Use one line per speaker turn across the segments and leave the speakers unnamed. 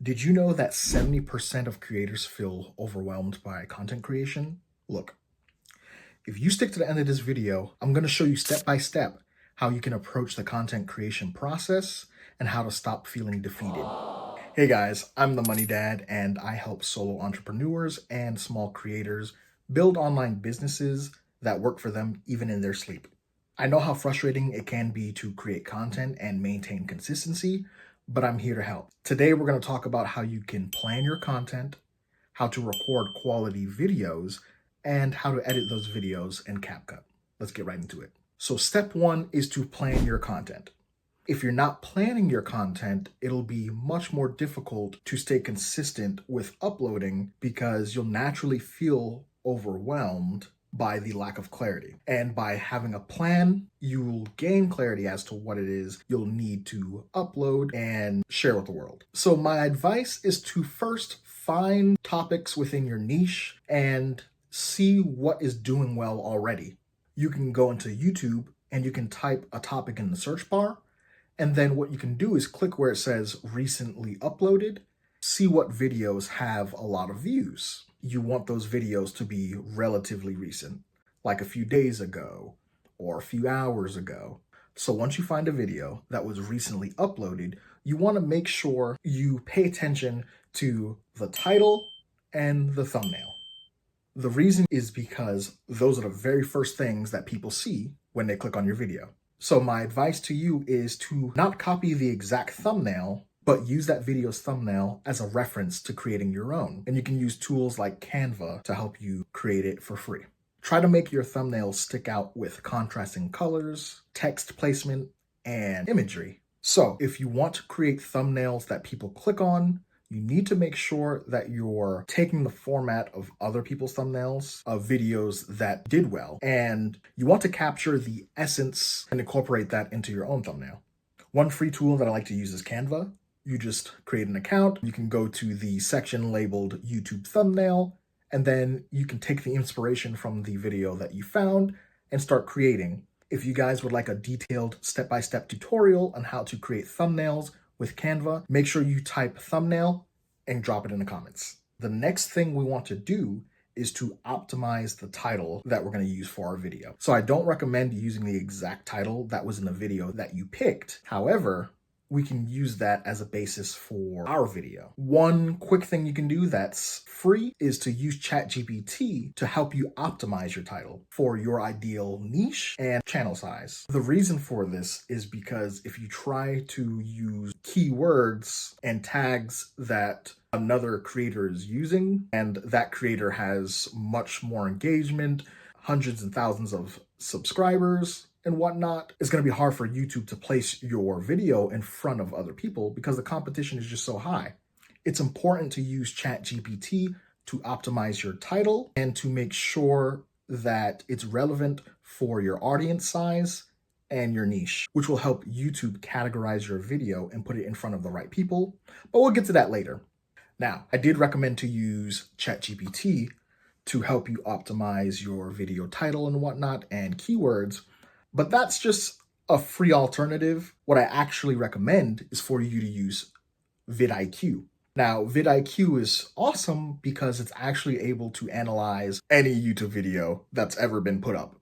Did you know that 70% of creators feel overwhelmed by content creation? Look, if you stick to the end of this video, I'm going to show you step by step how you can approach the content creation process and how to stop feeling defeated. Hey guys, I'm the Money Dad and I help solo entrepreneurs and small creators build online businesses that work for them even in their sleep. I know how frustrating it can be to create content and maintain consistency, but I'm here to help. Today, we're going to talk about how you can plan your content, how to record quality videos, and how to edit those videos in CapCut. Let's get right into it. So step one is to plan your content. If you're not planning your content, it'll be much more difficult to stay consistent with uploading because you'll naturally feel overwhelmed by the lack of clarity. And by having a plan, you'll gain clarity as to what it is you'll need to upload and share with the world. So my advice is to first find topics within your niche and see what is doing well already. You can go into YouTube and you can type a topic in the search bar. And then what you can do is click where it says recently uploaded, see what videos have a lot of views. You want those videos to be relatively recent, like a few days ago or a few hours ago. So once you find a video that was recently uploaded, you want to make sure you pay attention to the title and the thumbnail. The reason is because those are the very first things that people see when they click on your video. So my advice to you is to not copy the exact thumbnail, but use that video's thumbnail as a reference to creating your own. And you can use tools like Canva to help you create it for free. Try to make your thumbnails stick out with contrasting colors, text placement, and imagery. So if you want to create thumbnails that people click on, you need to make sure that you're taking the format of other people's thumbnails of videos that did well, and you want to capture the essence and incorporate that into your own thumbnail. One free tool that I like to use is Canva. You just create an account. You can go to the section labeled YouTube thumbnail, and then you can take the inspiration from the video that you found and start creating. If you guys would like a detailed step-by-step tutorial on how to create thumbnails with Canva, make sure you type thumbnail and drop it in the comments. The next thing we want to do is to optimize the title that we're going to use for our video. So I don't recommend using the exact title that was in the video that you picked. However, we can use that as a basis for our video. One quick thing you can do that's free is to use ChatGPT to help you optimize your title for your ideal niche and channel size. The reason for this is because if you try to use keywords and tags that another creator is using, and that creator has much more engagement, hundreds and thousands of subscribers and whatnot, it's going to be hard for YouTube to place your video in front of other people because the competition is just so high. It's important to use ChatGPT to optimize your title and to make sure that it's relevant for your audience size and your niche, which will help YouTube categorize your video and put it in front of the right people. But we'll get to that later. Now, I did recommend to use ChatGPT to help you optimize your video title and whatnot and keywords, but that's just a free alternative. What I actually recommend is for you to use vidIQ. Now, vidIQ is awesome because it's actually able to analyze any YouTube video that's ever been put up.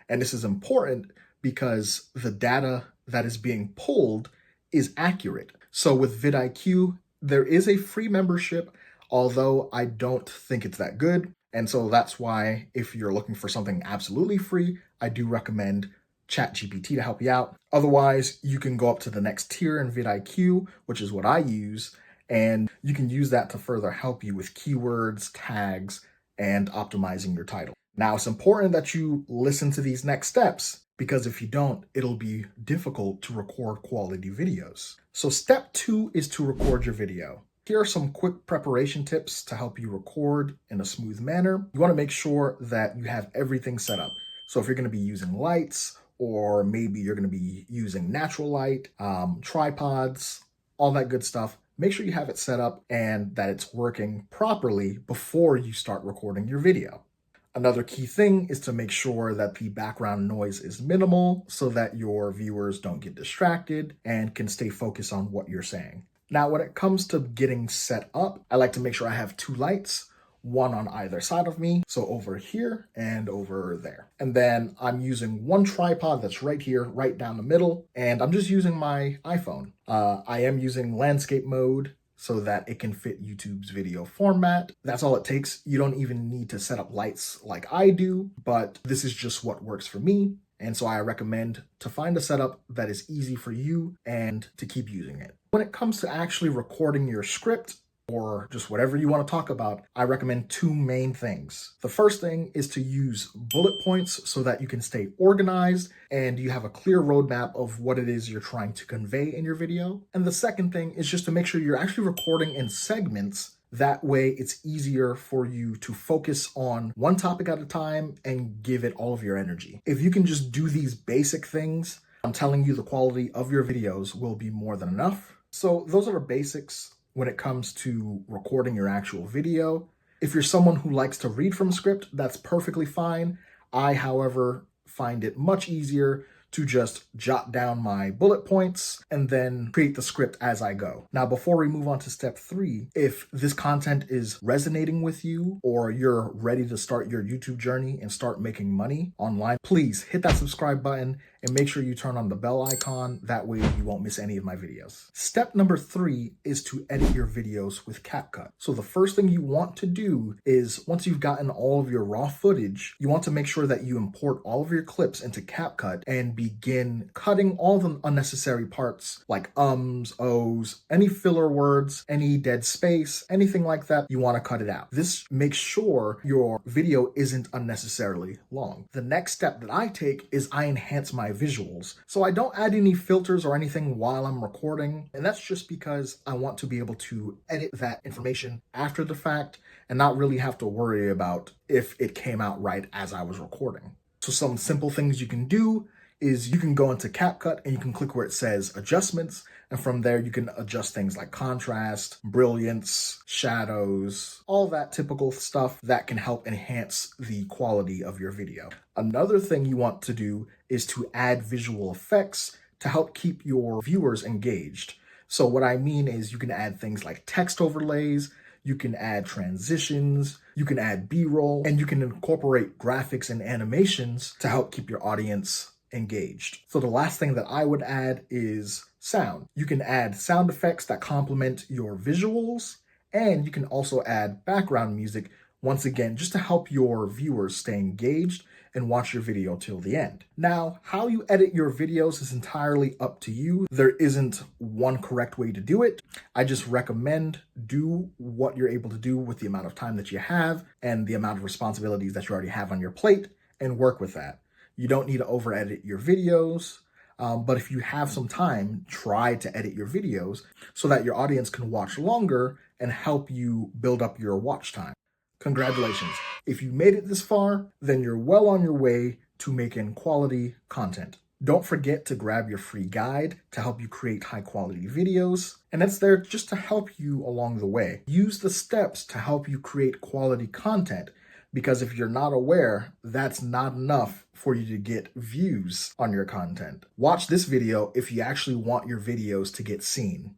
And this is important because the data that is being pulled is accurate. So with vidIQ, there is a free membership, although I don't think it's that good. And so that's why if you're looking for something absolutely free, I do recommend ChatGPT to help you out. Otherwise, you can go up to the next tier in vidIQ, which is what I use, and you can use that to further help you with keywords, tags, and optimizing your title. Now, it's important that you listen to these next steps because if you don't, it'll be difficult to record quality videos. So step 2 is to record your video. Here are some quick preparation tips to help you record in a smooth manner. You want to make sure that you have everything set up. So if you're going to be using lights, or maybe you're going to be using natural light, tripods, all that good stuff, make sure you have it set up and that it's working properly before you start recording your video. Another key thing is to make sure that the background noise is minimal so that your viewers don't get distracted and can stay focused on what you're saying. Now, when it comes to getting set up, I like to make sure I have two lights, one on either side of me, so over here and over there. And then I'm using one tripod that's right here, right down the middle, and I'm just using my iPhone. I am using landscape mode so that it can fit YouTube's video format. That's all it takes. You don't even need to set up lights like I do, but this is just what works for me. And so I recommend to find a setup that is easy for you and to keep using it. When it comes to actually recording your script, or just whatever you want to talk about, I recommend two main things. The first thing is to use bullet points so that you can stay organized and you have a clear roadmap of what it is you're trying to convey in your video. And the second thing is just to make sure you're actually recording in segments. That way it's easier for you to focus on one topic at a time and give it all of your energy. If you can just do these basic things, I'm telling you the quality of your videos will be more than enough. So those are the basics when it comes to recording your actual video. If you're someone who likes to read from script, that's perfectly fine. I, however, find it much easier to just jot down my bullet points and then create the script as I go. Now, before we move on to step 3, if this content is resonating with you or you're ready to start your YouTube journey and start making money online, please hit that subscribe button and make sure you turn on the bell icon. That way you won't miss any of my videos. Step number 3 is to edit your videos with CapCut. So the first thing you want to do is, once you've gotten all of your raw footage, you want to make sure that you import all of your clips into CapCut and begin cutting all the unnecessary parts like ums, ohs, any filler words, any dead space, anything like that, you want to cut it out. This makes sure your video isn't unnecessarily long. The next step that I take is I enhance my visuals. So I don't add any filters or anything while I'm recording, and that's just because I want to be able to edit that information after the fact and not really have to worry about if it came out right as I was recording. So some simple things you can do is you can go into CapCut and you can click where it says adjustments, and from there you can adjust things like contrast, brilliance, shadows, all that typical stuff that can help enhance the quality of your video. Another thing you want to do is to add visual effects to help keep your viewers engaged. So what I mean is you can add things like text overlays, you can add transitions, you can add B-roll, and you can incorporate graphics and animations to help keep your audience engaged. So the last thing that I would add is sound. You can add sound effects that complement your visuals, and you can also add background music, once again, just to help your viewers stay engaged and watch your video till the end. Now, how you edit your videos is entirely up to you. There isn't one correct way to do it. I just recommend do what you're able to do with the amount of time that you have and the amount of responsibilities that you already have on your plate, and work with that. You don't need to over edit your videos, but if you have some time, try to edit your videos so that your audience can watch longer and help you build up your watch time. Congratulations. If you made it this far, then you're well on your way to making quality content. Don't forget to grab your free guide to help you create high quality videos, and it's there just to help you along the way. Use the steps to help you create quality content, because if you're not aware, that's not enough for you to get views on your content. Watch this video if you actually want your videos to get seen.